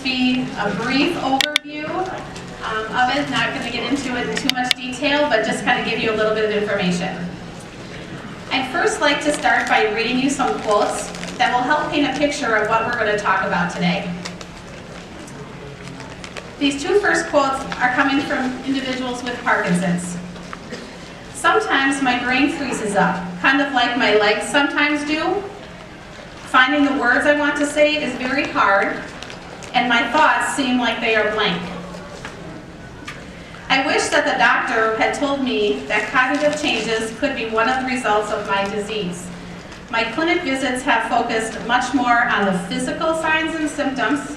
be a brief overview of it. Not going to get into it in too much detail, but just kind of give you a little bit of information. I'd first like to start by reading you some quotes that will help paint a picture of what we're going to talk about today. These two first quotes are coming from individuals with Parkinson's. Sometimes my brain freezes up, kind of like my legs sometimes do. Finding the words I want to say is very hard, and my thoughts seem like they are blank. I wish that the doctor had told me that cognitive changes could be one of the results of my disease. My clinic visits have focused much more on the physical signs and symptoms.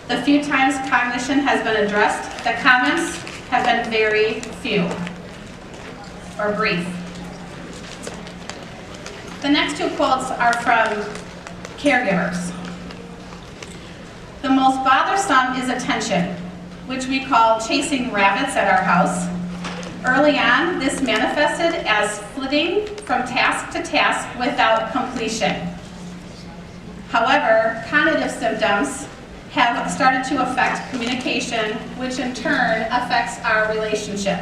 The few times cognition has been addressed, the comments have been very few or brief. The next two quotes are from caregivers. The most bothersome is attention, which we call chasing rabbits at our house. Early on, this manifested as flitting from task to task without completion. However, cognitive symptoms have started to affect communication, which in turn affects our relationship.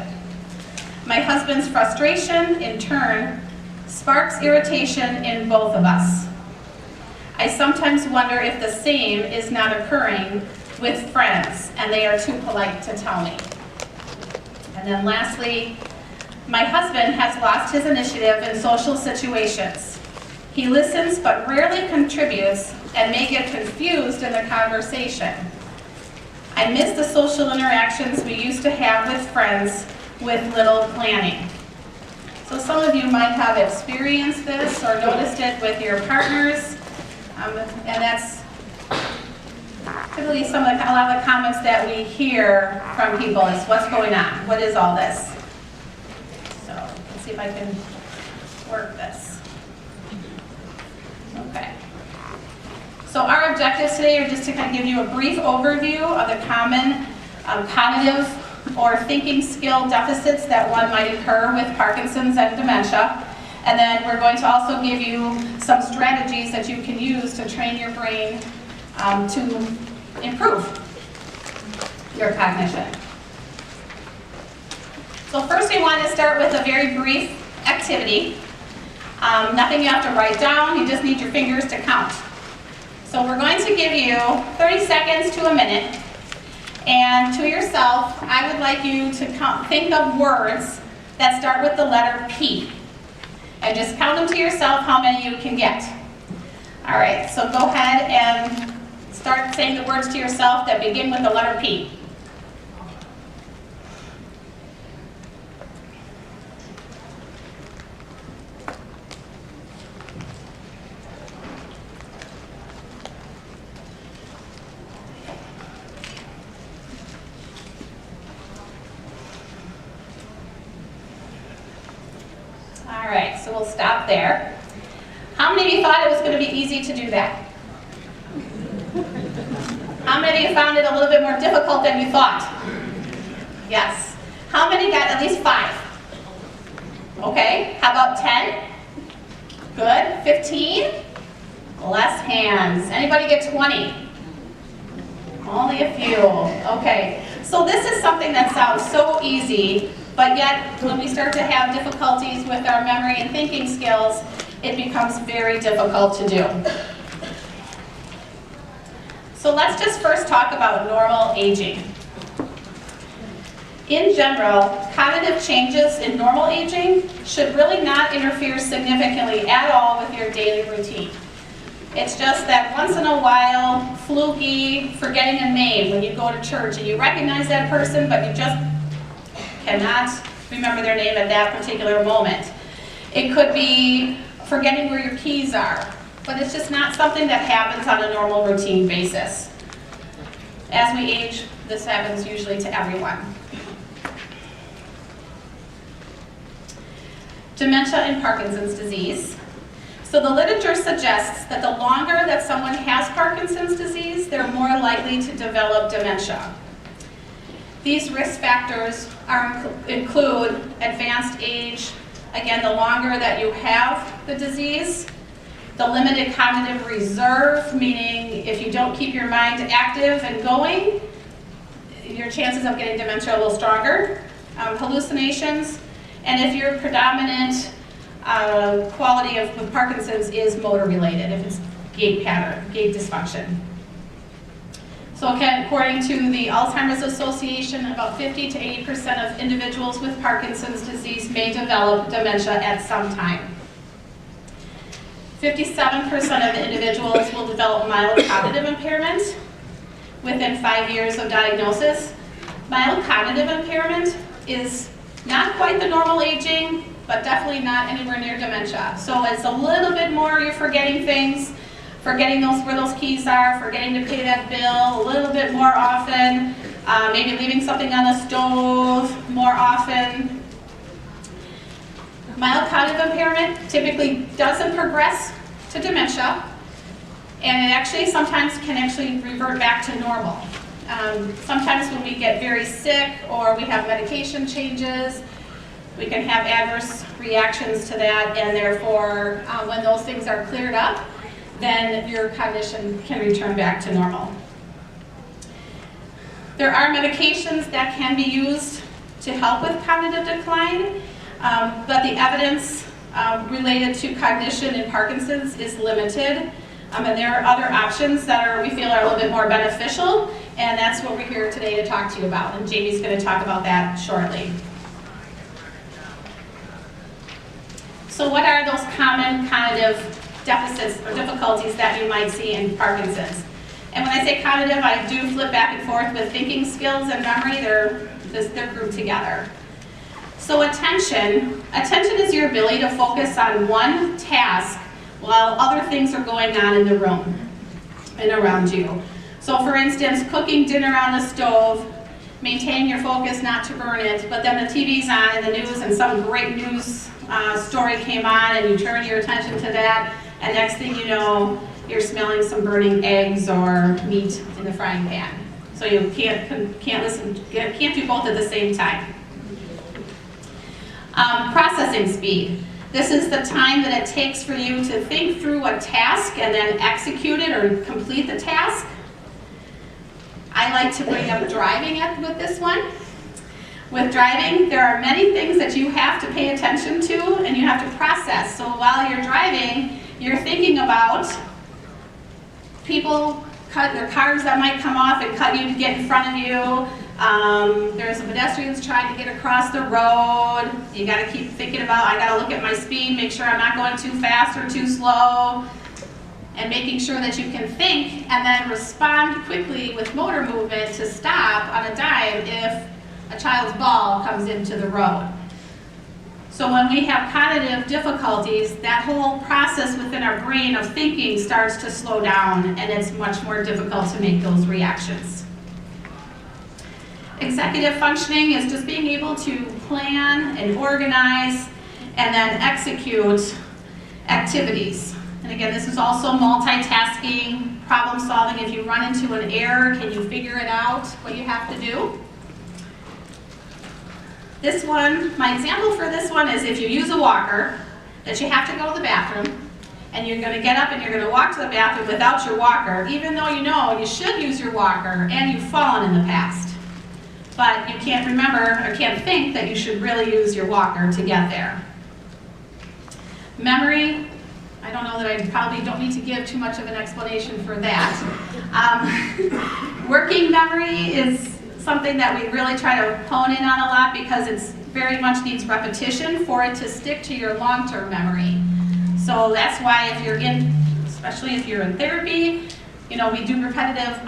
My husband's frustration, in turn, sparks irritation in both of us. I sometimes wonder if the same is not occurring with friends, and they are too polite to tell me. And then lastly, my husband has lost his initiative in social situations. He listens but rarely contributes and may get confused in the conversation. I miss the social interactions we used to have with friends with little planning. So some of you might have experienced this or noticed it with your partners, and that's typically a lot of the comments that we hear from people is, what's going on? What is all this? So let's see if I can work this. Okay. So our objectives today are just to kind of give you a brief overview of the common cognitive or thinking skill deficits that one might incur with Parkinson's and dementia. And then we're going to also give you some strategies that you can use to train your brain to improve your cognition. So first we want to start with a very brief activity. Nothing you have to write down, you just need your fingers to count. So we're going to give you 30 seconds to a minute, and to yourself, I would like you to think of words that start with the letter P. And just count them to yourself how many you can get. All right, so go ahead and start saying the words to yourself that begin with the letter P. All right, so we'll stop there. How many of you thought it was going to be easy to do that? How many of you found it a little bit more difficult than you thought? Yes. How many got at least 5? Okay, how about 10? Good. 15? Less hands. Anybody get 20? Only a few. Okay, so this is something that sounds so easy, but yet when we start to have difficulties with our memory and thinking skills, it becomes very difficult to do. So let's just first talk about normal aging. In general, cognitive changes in normal aging should really not interfere significantly at all with your daily routine. It's just that once in a while, fluky, forgetting a name when you go to church and you recognize that person, but you just cannot remember their name at that particular moment. It could be forgetting where your keys are, but it's just not something that happens on a normal routine basis. As we age, this happens usually to everyone. Dementia and Parkinson's disease. So the literature suggests that the longer that someone has Parkinson's disease, they're more likely to develop dementia. These risk factors include advanced age. Again, the longer that you have the disease, The limited cognitive reserve, meaning if you don't keep your mind active and going, your chances of getting dementia are a little stronger. Hallucinations, and if your predominant quality with Parkinson's is motor related, if it's gait pattern, gait dysfunction. So again, according to the Alzheimer's Association, about 50 to 80% of individuals with Parkinson's disease may develop dementia at some time. 57% of individuals will develop mild cognitive impairment within 5 years of diagnosis. Mild cognitive impairment is not quite the normal aging, but definitely not anywhere near dementia. So it's a little bit more, you're forgetting things, forgetting where those keys are, forgetting to pay that bill a little bit more often, maybe leaving something on the stove more often. Mild cognitive impairment typically doesn't progress to dementia, and it actually sometimes can actually revert back to normal. Sometimes when we get very sick or we have medication changes, we can have adverse reactions to that, and therefore when those things are cleared up, then your cognition can return back to normal. There are medications that can be used to help with cognitive decline, but the evidence related to cognition in Parkinson's is limited. And there are other options that we feel are a little bit more beneficial, and that's what we're here today to talk to you about. And Jamie's going to talk about that shortly. So what are those common cognitive deficits or difficulties that you might see in Parkinson's? And when I say cognitive, I do flip back and forth with thinking skills and memory. They're grouped together. So attention is your ability to focus on one task while other things are going on in the room and around you. So for instance, cooking dinner on the stove, maintaining your focus not to burn it, but then the TV's on and the news and some great news story came on and you turn your attention to that, and next thing you know, you're smelling some burning eggs or meat in the frying pan. So you can't do both at the same time. Processing speed. This is the time that it takes for you to think through a task and then execute it or complete the task. I like to bring up driving with this one. With driving, there are many things that you have to pay attention to and you have to process. So while you're driving, you're thinking about people, their cars that might come off and cut you to get in front of you. There's pedestrians trying to get across the road. You got to keep thinking about, I got to look at my speed, make sure I'm not going too fast or too slow, and making sure that you can think and then respond quickly with motor movement to stop on a dime if a child's ball comes into the road. So when we have cognitive difficulties, that whole process within our brain of thinking starts to slow down, and it's much more difficult to make those reactions. Executive functioning is just being able to plan and organize and then execute activities. And again, this is also multitasking, problem solving. If you run into an error, can you figure it out, what you have to do? This one, my example for this one is if you use a walker, that you have to go to the bathroom, and you're going to get up and you're going to walk to the bathroom without your walker, even though you know you should use your walker and you've fallen in the past. But you can't remember or can't think that you should really use your walker to get there. Memory, I don't know that I probably don't need to give too much of an explanation for that. Working memory is something that we really try to hone in on a lot because it's very much needs repetition for it to stick to your long-term memory. So that's why if you're especially if you're in therapy, we do repetitive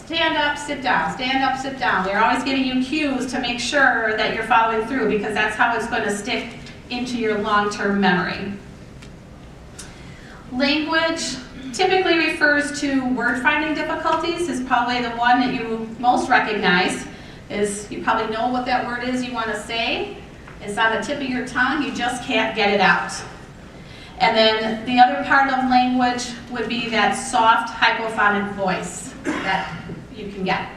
stand up, sit down, stand up, sit down. We're always giving you cues to make sure that you're following through because that's how it's going to stick into your long-term memory. Language typically refers to word-finding difficulties, is probably the one that you most recognize. You probably know what that word is you want to say. It's on the tip of your tongue, you just can't get it out. And then the other part of language would be that soft hypophonic voice that you can get.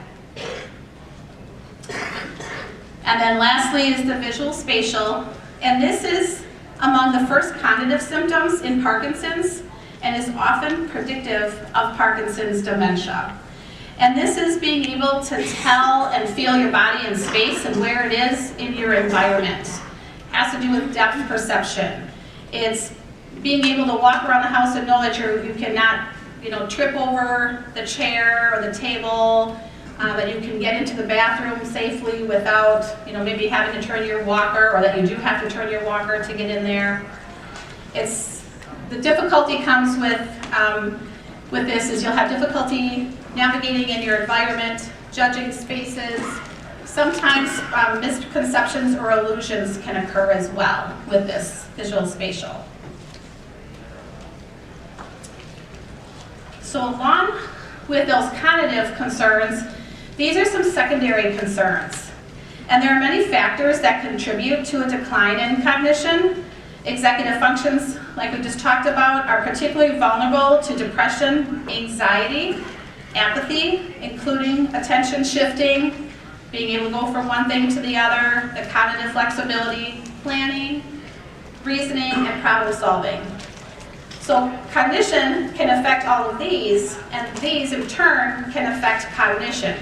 And then lastly is the visual spatial, and this is among the first cognitive symptoms in Parkinson's. and is often predictive of Parkinson's dementia. And this is being able to tell and feel your body in space and where it is in your environment. It has to do with depth perception. It's being able to walk around the house and know that you cannot, trip over the chair or the table, that you can get into the bathroom safely without, maybe having to turn your walker, or that you do have to turn your walker to get in there. The difficulty comes with this is you'll have difficulty navigating in your environment, judging spaces. Sometimes misconceptions or illusions can occur as well with this visual spatial. So along with those cognitive concerns, these are some secondary concerns. And there are many factors that contribute to a decline in cognition. Executive functions, like we just talked about, are particularly vulnerable to depression, anxiety, apathy, including attention shifting, being able to go from one thing to the other, the cognitive flexibility, planning, reasoning, and problem solving. So cognition can affect all of these, and these in turn can affect cognition.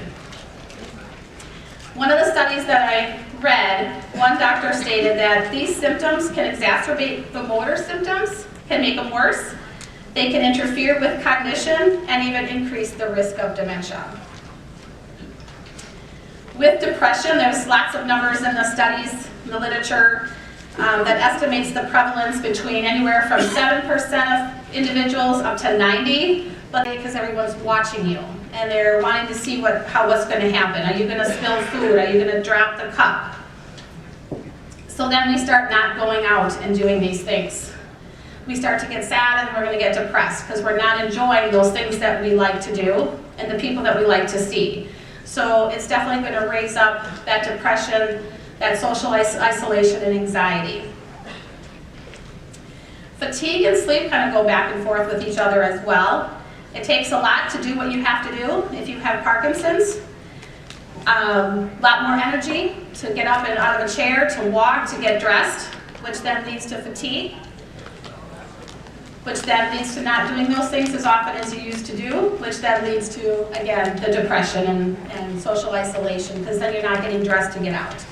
One of the studies that I read, one doctor stated that these symptoms can exacerbate the motor symptoms, can make them worse. They can interfere with cognition and even increase the risk of dementia. With depression, there's lots of numbers in the studies, in the literature, that estimates the prevalence between anywhere from 7% of individuals up to 90%, but because everyone's watching you and they're wanting to see what's going to happen. Are you going to spill food? Are you going to drop the cup? So then we start not going out and doing these things. We start to get sad and we're going to get depressed because we're not enjoying those things that we like to do and the people that we like to see. So it's definitely going to raise up that depression, that social isolation and anxiety. Fatigue and sleep kind of go back and forth with each other as well. It takes a lot to do what you have to do if you have Parkinson's. A lot more energy to get up and out of a chair, to walk, to get dressed, which then leads to fatigue, which then leads to not doing those things as often as you used to do, which then leads to, again, the depression and social isolation, because then you're not getting dressed to get out.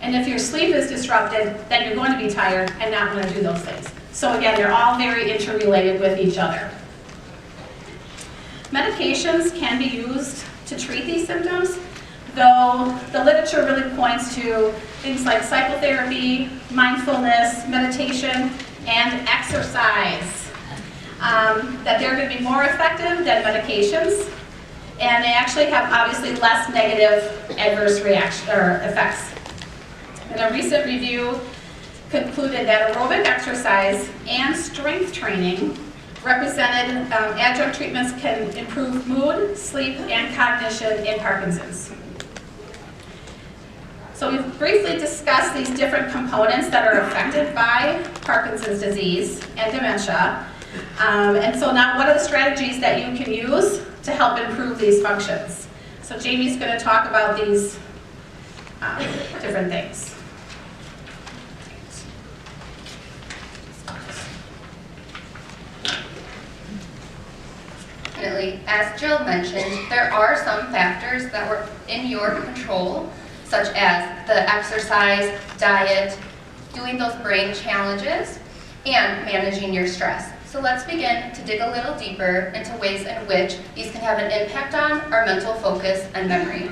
And if your sleep is disrupted, then you're going to be tired and not going to do those things. So again, they're all very interrelated with each other. Medications can be used to treat these symptoms, though the literature really points to things like psychotherapy, mindfulness, meditation, and exercise, that they're going to be more effective than medications, and they actually have obviously less negative adverse reaction or effects. And a recent review concluded that aerobic exercise and strength training represented adjunct treatments can improve mood, sleep, and cognition in Parkinson's. So we've briefly discussed these different components that are affected by Parkinson's disease and dementia. And so now what are the strategies that you can use to help improve these functions? So Jamie's going to talk about these different things. As Jill mentioned, there are some factors that were in your control, such as the exercise, diet, doing those brain challenges, and managing your stress. So let's begin to dig a little deeper into ways in which these can have an impact on our mental focus and memory.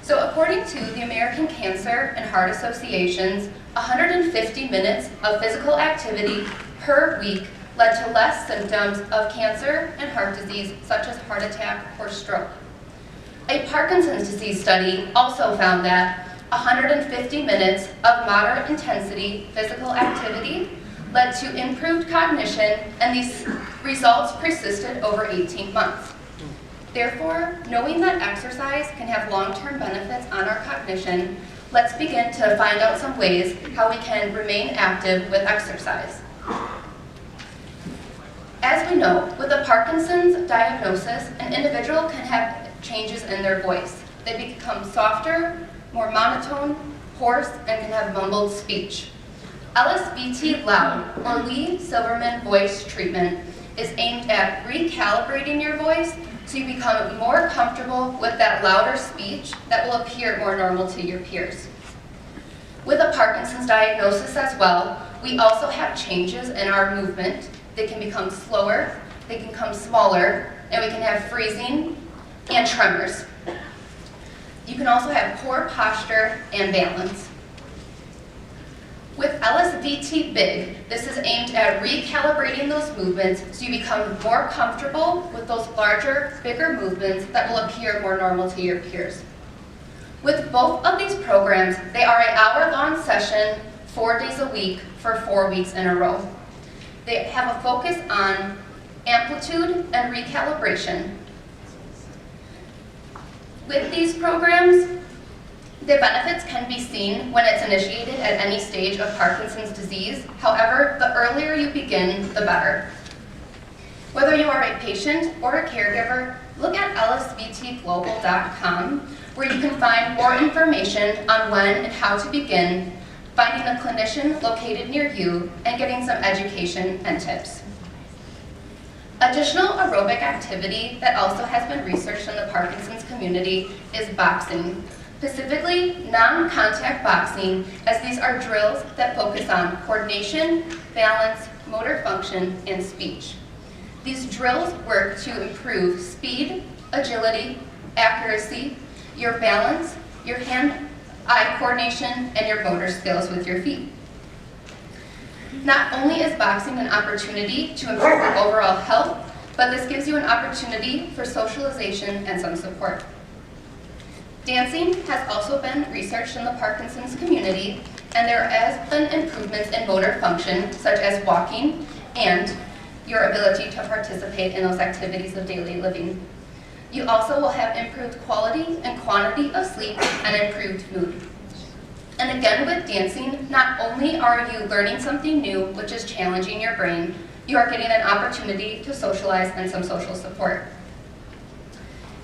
So according to the American Cancer and Heart Association's 150 minutes of physical activity per week led to less symptoms of cancer and heart disease, such as heart attack or stroke. A Parkinson's disease study also found that 150 minutes of moderate intensity physical activity led to improved cognition, and these results persisted over 18 months. Therefore, knowing that exercise can have long-term benefits on our cognition, let's begin to find out some ways how we can remain active with exercise. As we know, with a Parkinson's diagnosis, an individual can have changes in their voice. They become softer, more monotone, hoarse, and can have mumbled speech. LSVT Loud, or Lee Silverman Voice Treatment, is aimed at recalibrating your voice so you become more comfortable with that louder speech that will appear more normal to your peers. With a Parkinson's diagnosis as well, we also have changes in our movement. They can become slower, they can become smaller, and we can have freezing and tremors. You can also have poor posture and balance. With LSVT Big, this is aimed at recalibrating those movements so you become more comfortable with those larger, bigger movements that will appear more normal to your peers. With both of these programs, they are an hour-long session, 4 days a week for 4 weeks in a row. They have a focus on amplitude and recalibration. With these programs, the benefits can be seen when it's initiated at any stage of Parkinson's disease. However, the earlier you begin, the better. Whether you are a patient or a caregiver, look at lsvtglobal.com, where you can find more information on when and how to begin, finding a clinician located near you, and getting some education and tips. Additional aerobic activity that also has been researched in the Parkinson's community is boxing. Specifically, non-contact boxing, as these are drills that focus on coordination, balance, motor function, and speech. These drills work to improve speed, agility, accuracy, your balance, your hand-eye coordination, and your motor skills with your feet. Not only is boxing an opportunity to improve your overall health, but this gives you an opportunity for socialization and some support. Dancing has also been researched in the Parkinson's community, and there has been improvements in motor function, such as walking and your ability to participate in those activities of daily living. You also will have improved quality and quantity of sleep and improved mood. And again, with dancing, not only are you learning something new, which is challenging your brain, you are getting an opportunity to socialize and some social support.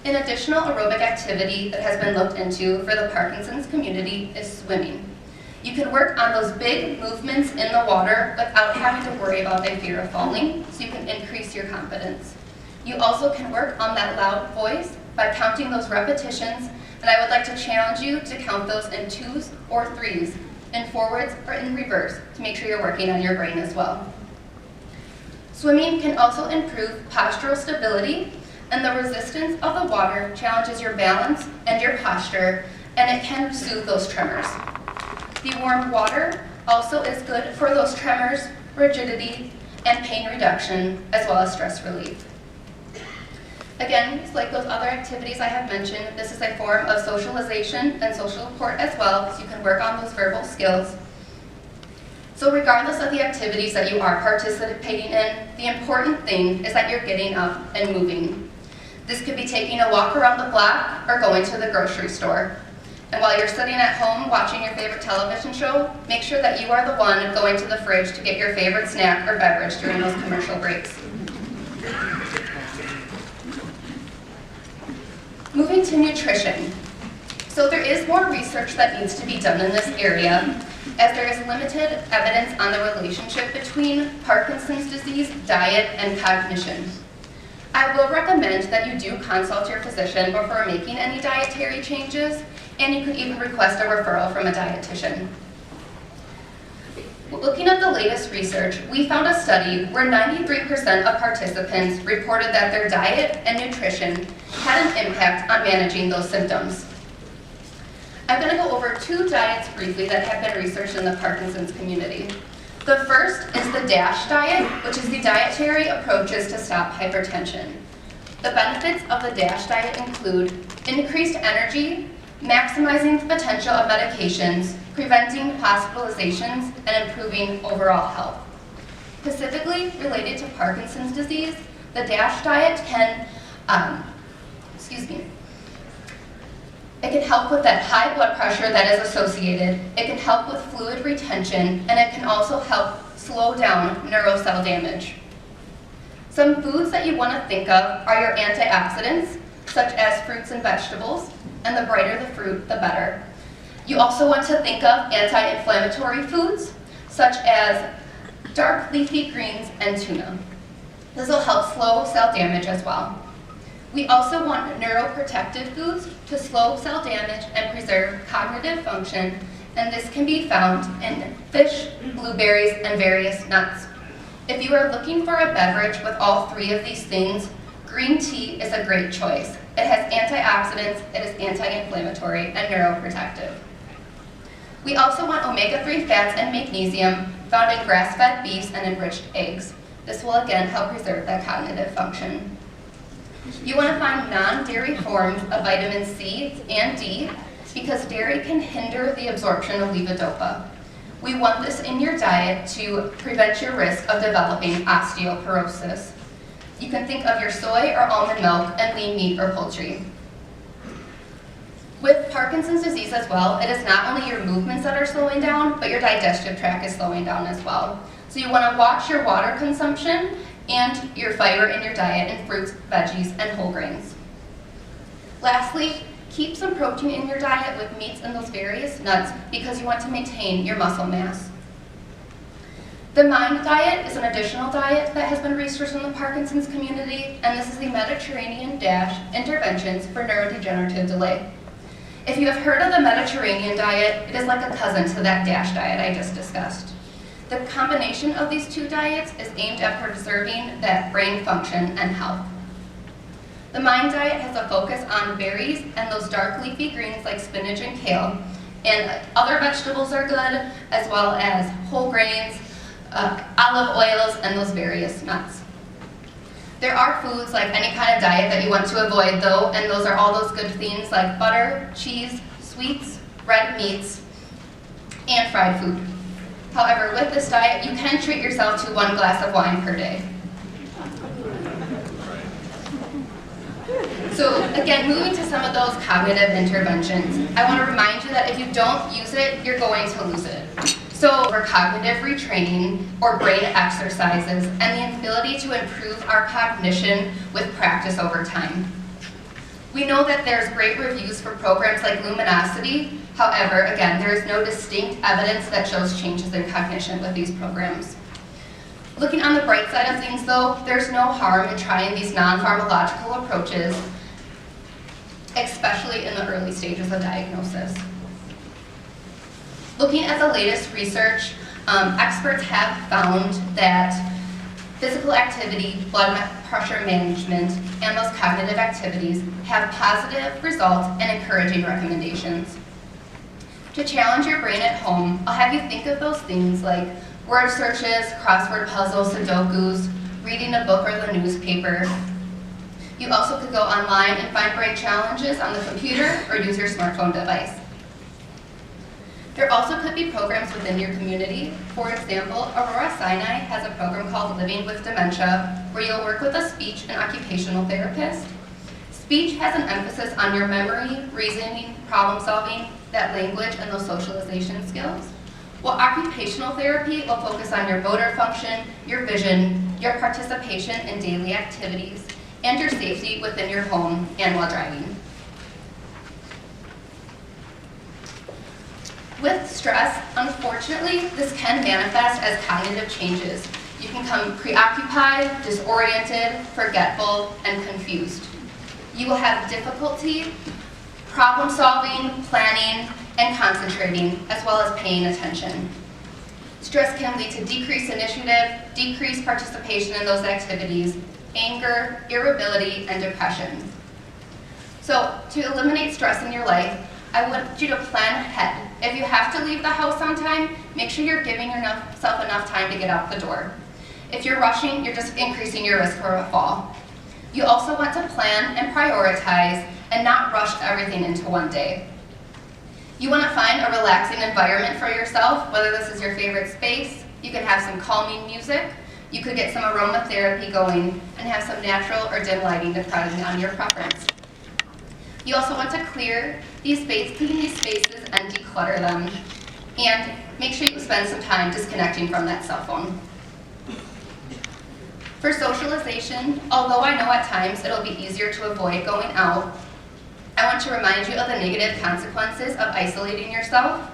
An additional aerobic activity that has been looked into for the Parkinson's community is swimming. You can work on those big movements in the water without having to worry about the fear of falling, so you can increase your confidence. You also can work on that loud voice by counting those repetitions, and I would like to challenge you to count those in 2s or 3s, in forwards or in reverse, to make sure you're working on your brain as well. Swimming can also improve postural stability, and the resistance of the water challenges your balance and your posture, and it can soothe those tremors. The warm water also is good for those tremors, rigidity, and pain reduction, as well as stress relief. Again, it's like those other activities I have mentioned, this is a form of socialization and social support as well, so you can work on those verbal skills. So regardless of the activities that you are participating in, the important thing is that you're getting up and moving. This could be taking a walk around the block or going to the grocery store. And while you're sitting at home watching your favorite television show, make sure that you are the one going to the fridge to get your favorite snack or beverage during those commercial breaks. Moving to nutrition. So there is more research that needs to be done in this area, as there is limited evidence on the relationship between Parkinson's disease, diet, and cognition. I will recommend that you do consult your physician before making any dietary changes, and you could even request a referral from a dietitian. Looking at the latest research, we found a study where 93% of participants reported that their diet and nutrition had an impact on managing those symptoms. I'm going to go over 2 diets briefly that have been researched in the Parkinson's community. The first is the DASH diet, which is the dietary approaches to stop hypertension. The benefits of the DASH diet include increased energy, maximizing the potential of medications, preventing hospitalizations, and improving overall health. Specifically related to Parkinson's disease, the DASH diet can, it can help with that high blood pressure that is associated, it can help with fluid retention, and it can also help slow down neurocell damage. Some foods that you want to think of are your antioxidants, such as fruits and vegetables, and the brighter the fruit, the better. You also want to think of anti-inflammatory foods, such as dark leafy greens and tuna. This will help slow cell damage as well. We also want neuroprotective foods to slow cell damage and preserve cognitive function, and this can be found in fish, blueberries, and various nuts. If you are looking for a beverage with all three of these things, green tea is a great choice. It has antioxidants, it is anti-inflammatory, and neuroprotective. We also want omega-3 fats and magnesium found in grass-fed beefs and enriched eggs. This will again help preserve that cognitive function. You want to find non-dairy forms of vitamin C and D because dairy can hinder the absorption of levodopa. We want this in your diet to prevent your risk of developing osteoporosis. You can think of your soy or almond milk and lean meat or poultry. With Parkinson's disease as well, it is not only your movements that are slowing down, but your digestive tract is slowing down as well. So you want to watch your water consumption and your fiber in your diet in fruits, veggies, and whole grains. Lastly, keep some protein in your diet with meats and those various nuts because you want to maintain your muscle mass. The MIND diet is an additional diet that has been researched in the Parkinson's community, and this is the Mediterranean DASH interventions for neurodegenerative delay. If you have heard of the Mediterranean diet, it is like a cousin to that DASH diet I just discussed. The combination of these two diets is aimed at preserving that brain function and health. The MIND diet has a focus on berries and those dark leafy greens like spinach and kale, and other vegetables are good, as well as whole grains, olive oils, and those various nuts. There are foods like any kind of diet that you want to avoid though, and those are all those good things like butter, cheese, sweets, red meats, and fried food. However, with this diet, you can treat yourself to 1 glass of wine per day. So again, moving to some of those cognitive interventions, I want to remind you that if you don't use it, you're going to lose it. So for cognitive retraining or brain exercises and the ability to improve our cognition with practice over time. We know that there's great reviews for programs like Luminosity. However, again, there is no distinct evidence that shows changes in cognition with these programs. Looking on the bright side of things though, there's no harm in trying these non-pharmacological approaches, especially in the early stages of diagnosis. Looking at the latest research, experts have found that physical activity, blood pressure management, and those cognitive activities have positive results and encouraging recommendations. To challenge your brain at home, I'll have you think of those things like word searches, crossword puzzles, sudokus, reading a book or the newspaper. You also could go online and find brain challenges on the computer or use your smartphone device. There also could be programs within your community. For example, Aurora has a program called Living with Dementia, where you'll work with a speech and occupational therapist. Speech has an emphasis on your memory, reasoning, problem solving, that language, and those socialization skills. While occupational therapy will focus on your motor function, your vision, your participation in daily activities, and your safety within your home and while driving. With stress, unfortunately, this can manifest as cognitive changes. You can become preoccupied, disoriented, forgetful, and confused. You will have difficulty problem solving, planning, and concentrating, as well as paying attention. Stress can lead to decreased initiative, decreased participation in those activities, anger, irritability, and depression. So to eliminate stress in your life, I want you to plan ahead. If you have to leave the house on time, make sure you're giving yourself enough time to get out the door. If you're rushing, you're just increasing your risk for a fall. You also want to plan and prioritize and not rush everything into one day. You want to find a relaxing environment for yourself, whether this is your favorite space. You can have some calming music. You could get some aromatherapy going and have some natural or dim lighting depending on your preference. You also want to clean these spaces and declutter them. And make sure you spend some time disconnecting from that cell phone. For socialization, although I know at times it'll be easier to avoid going out, I want to remind you of the negative consequences of isolating yourself.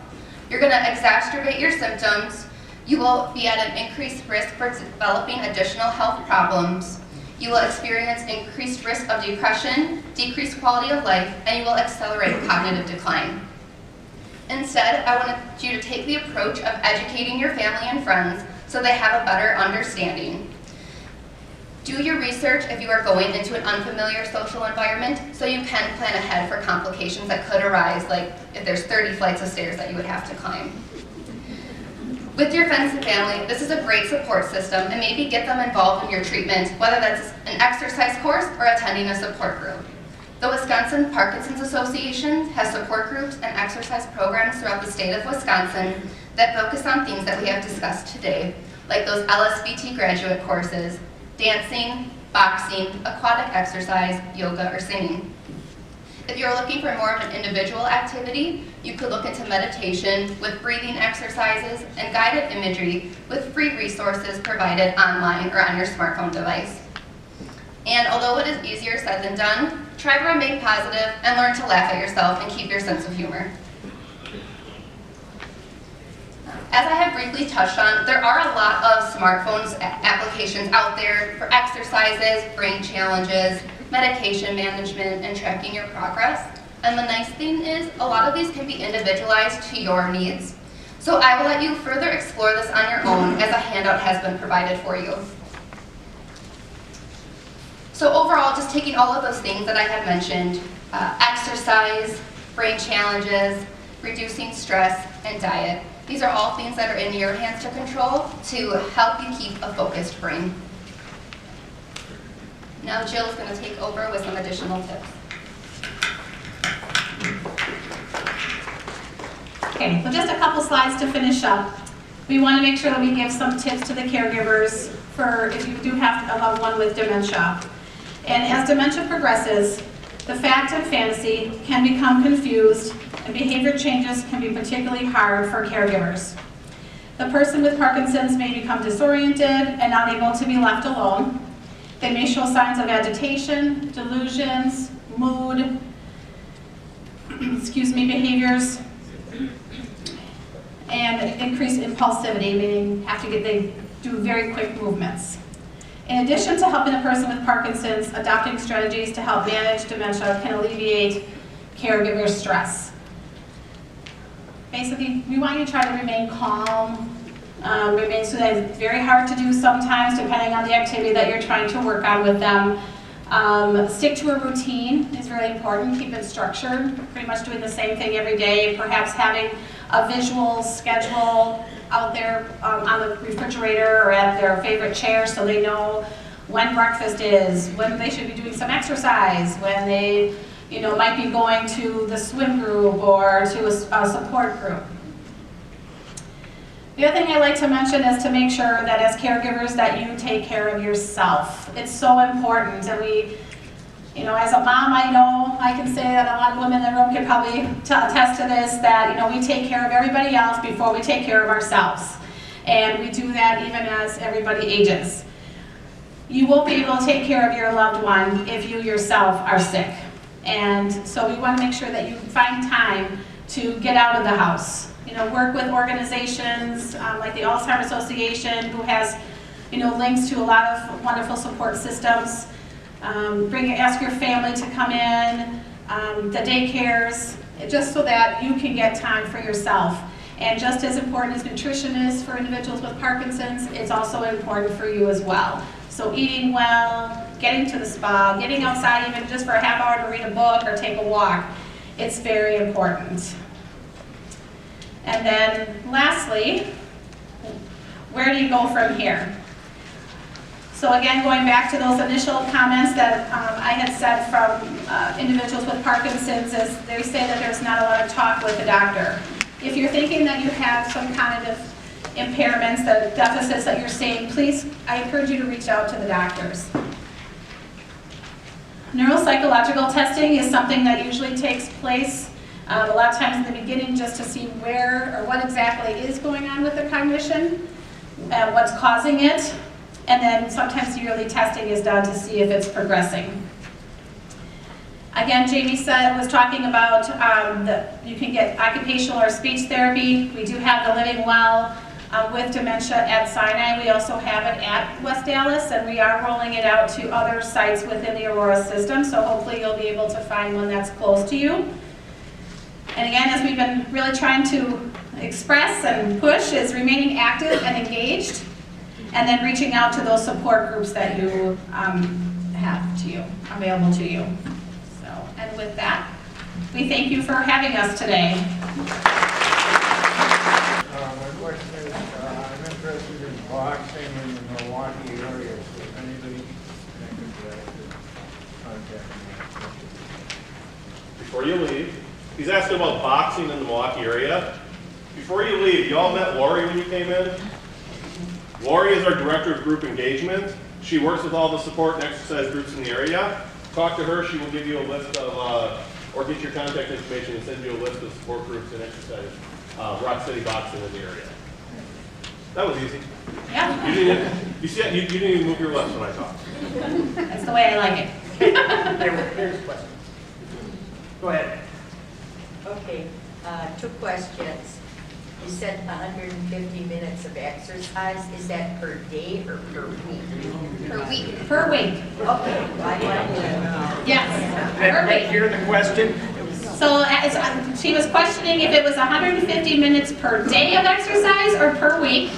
You're going to exacerbate your symptoms, You will be at an increased risk for developing additional health problems. You will experience increased risk of depression, decreased quality of life, and you will accelerate cognitive decline. Instead, I want you to take the approach of educating your family and friends so they have a better understanding. Do your research if you are going into an unfamiliar social environment so you can plan ahead for complications that could arise, like if there's 30 flights of stairs that you would have to climb. With your friends and family, this is a great support system, and maybe get them involved in your treatment, whether that's an exercise course or attending a support group. The Wisconsin Parkinson's Association has support groups and exercise programs throughout the state of Wisconsin that focus on things that we have discussed today, like those LSVT graduate courses, dancing, boxing, aquatic exercise, yoga, or singing. If you're looking for more of an individual activity, you could look into meditation with breathing exercises and guided imagery with free resources provided online or on your smartphone device. And although it is easier said than done, try to remain positive and learn to laugh at yourself and keep your sense of humor. As I have briefly touched on, there are a lot of smartphones applications out there for exercises, brain challenges, medication management, and tracking your progress. And the nice thing is, a lot of these can be individualized to your needs. So I will let you further explore this on your own as a handout has been provided for you. So overall, just taking all of those things that I had mentioned, exercise, brain challenges, reducing stress, and diet, these are all things that are in your hands to control to help you keep a focused brain. Now Jill is going to take over with some additional tips. Okay, so just a couple slides to finish up. We want to make sure that we give some tips to the caregivers for if you do have a loved one with dementia. And as dementia progresses, the fact and fantasy can become confused, and behavior changes can be particularly hard for caregivers. The person with Parkinson's may become disoriented and unable to be left alone. They may show signs of agitation, delusions, mood, behaviors, and increased impulsivity, meaning they do very quick movements. In addition to helping a person with Parkinson's, adopting strategies to help manage dementia can alleviate caregiver stress. Basically, we want you to try to remain calm, so that it's very hard to do sometimes, depending on the activity that you're trying to work on with them. Stick to a routine is really important. Keep it structured, pretty much doing the same thing every day, perhaps having a visual schedule out there on the refrigerator or at their favorite chair so they know when breakfast is, when they should be doing some exercise, when they might be going to the swim group or to a support group. The other thing I like to mention is to make sure that as caregivers that you take care of yourself. It's so important, and we, as a mom, I can say that a lot of women in the room can probably attest to this, that we take care of everybody else before we take care of ourselves. And we do that even as everybody ages. You won't be able to take care of your loved one if you yourself are sick. And so we want to make sure that you find time to get out of the house. Work with organizations like the Alzheimer's Association, who has links to a lot of wonderful support systems. Ask your family to come in, the daycares, just so that you can get time for yourself. And just as important as nutrition is for individuals with Parkinson's, it's also important for you as well. So eating well, getting to the spa, getting outside even just for a half hour to read a book or take a walk, it's very important. And then lastly, where do you go from here? So again, going back to those initial comments that I had said from individuals with Parkinson's, is they say that there's not a lot of talk with the doctor. If you're thinking that you have some cognitive impairments, the deficits that you're seeing, please, I encourage you to reach out to the doctors. Neuropsychological testing is something that usually takes place a lot of times in the beginning, just to see where or what exactly is going on with the cognition, what's causing it, and then sometimes yearly testing is done to see if it's progressing. Again, Jamie was talking about you can get occupational or speech therapy. We do have the Living Well with dementia at Sinai. We also have it at West Dallas, and we are rolling it out to other sites within the Aurora system, so hopefully you'll be able to find one that's close to you. And again, as we've been really trying to express and push, is remaining active and engaged, and then reaching out to those support groups that you have to you, available to you. So, and with that, we thank you for having us today. My question is, I'm interested in boxing in the Milwaukee area, so if anybody connected to that could contact me. Before you leave, he's asking about boxing in the Milwaukee area. Before you leave, you all met Lori when you came in? Lori is our Director of Group Engagement. She works with all the support and exercise groups in the area. Talk to her, she will give you a list of, or get your contact information and send you a list of support groups and exercise, Rock City boxing in the area. That was easy. Yeah. You didn't even move your lips when I talked. That's the way I like it. There's a question. Go ahead. Okay, 2 questions. You said 150 minutes of exercise. Is that per day or per week? Per week. Per week. Okay, I wanted to know. Yes. Did Per everybody week. hear the question? So she was questioning if it was 150 minutes per day of exercise or per week.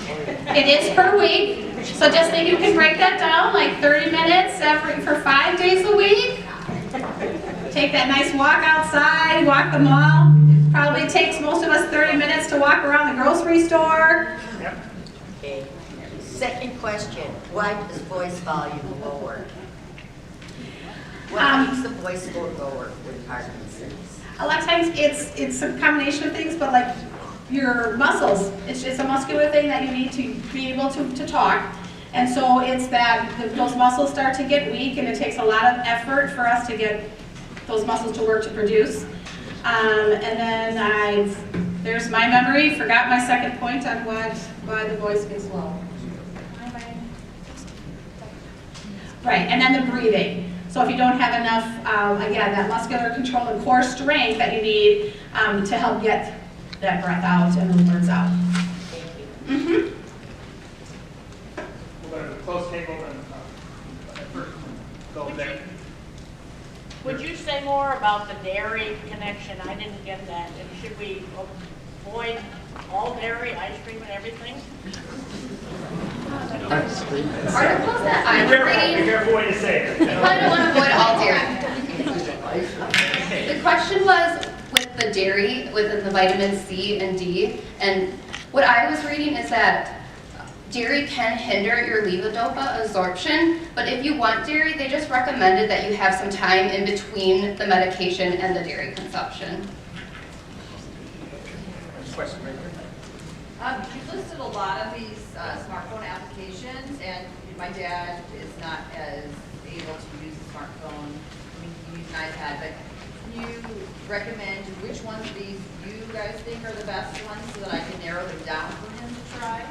It is per week. So just think you can break that down, like 30 minutes for 5 days a week. Take that nice walk outside, walk the mall. Probably takes most of us 30 minutes to walk around the grocery store. Yep. Okay. Second question, why does voice volume lower? What makes the voice go lower with Parkinson's? A lot of times it's a combination of things, but like your muscles, it's a muscular thing that you need to be able to talk. And so it's that those muscles start to get weak, and it takes a lot of effort for us to get those muscles to work to produce. And then there's my memory, forgot my second point on why the voice gets low. Right, and then the breathing. So if you don't have enough, again, that muscular control and core strength that you need to help get that breath out and the words out. Thank you. Mm-hmm. We'll go to the close table and first go there. Would you say more about the dairy connection? I didn't get that. And should we avoid all dairy, ice cream and everything? Articles that I'm Be reading, careful what you say. I kind of want to avoid all dairy. The question was with the dairy, within the vitamin C and D, and what I was reading is that dairy can hinder your levodopa absorption, but if you want dairy, they just recommended that you have some time in between the medication and the dairy consumption. Question right there. You listed a lot of these smartphone applications, and my dad is not as able to use a smartphone. I mean, he can use an iPad, but can you recommend which ones of these you guys think are the best ones so that I can narrow them down for him to try?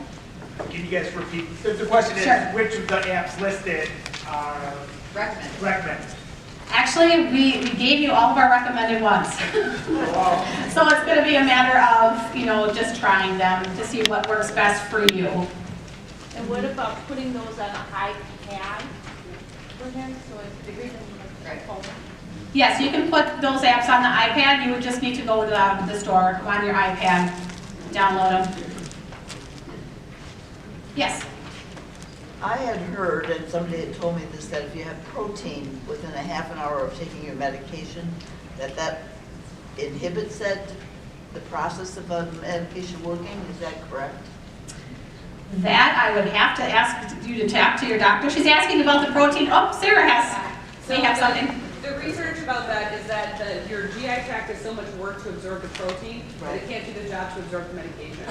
Can you guys repeat? The question is, Sure. which of the apps listed are recommended? Actually, we gave you all of our recommended ones. So it's going to be a matter of, just trying them to see what works best for you. And what about putting those on an iPad for him? So it's bigger than the phone? Yes, you can put those apps on the iPad. You would just need to go to the store on your iPad, download them. Yes. I had heard, and somebody had told me this, that if you have protein within a half an hour of taking your medication, that inhibits the process of a medication working. Is that correct? That I would have to ask you to talk to your doctor. She's asking about the protein. Oh, Sarah may have something. The research about that is that your GI tract has so much work to absorb the protein that it can't do the job to absorb the medication.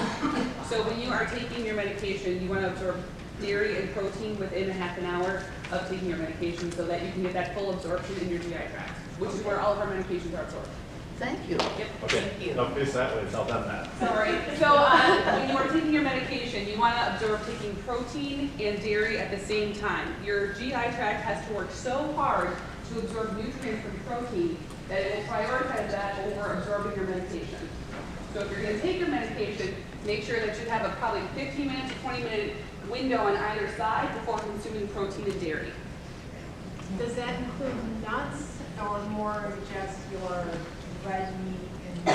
So when you are taking your medication, you want to absorb dairy and protein within a half an hour of taking your medication so that you can get that full absorption in your GI tract, which is where all of our medications are absorbed. Thank you. Yep. Okay, don't face that way, tell them that. Sorry. So when you are taking your medication, you want to absorb taking protein and dairy at the same time. Your GI tract has to work so hard to absorb nutrients from protein that it will prioritize that over absorbing your medication. So if you're going to take your medication, make sure that you have a probably 15-minute to 20-minute window on either side before consuming protein and dairy. Does that include nuts or more just your red meat and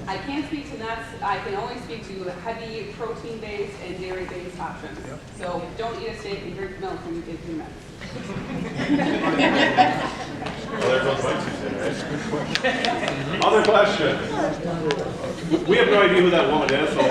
I can't speak to nuts. I can only speak to heavy protein-based and dairy-based options. So don't eat a steak and drink milk when you get your meds. Well, there goes my 2 cents, right? Other questions? We have no idea who that woman is, so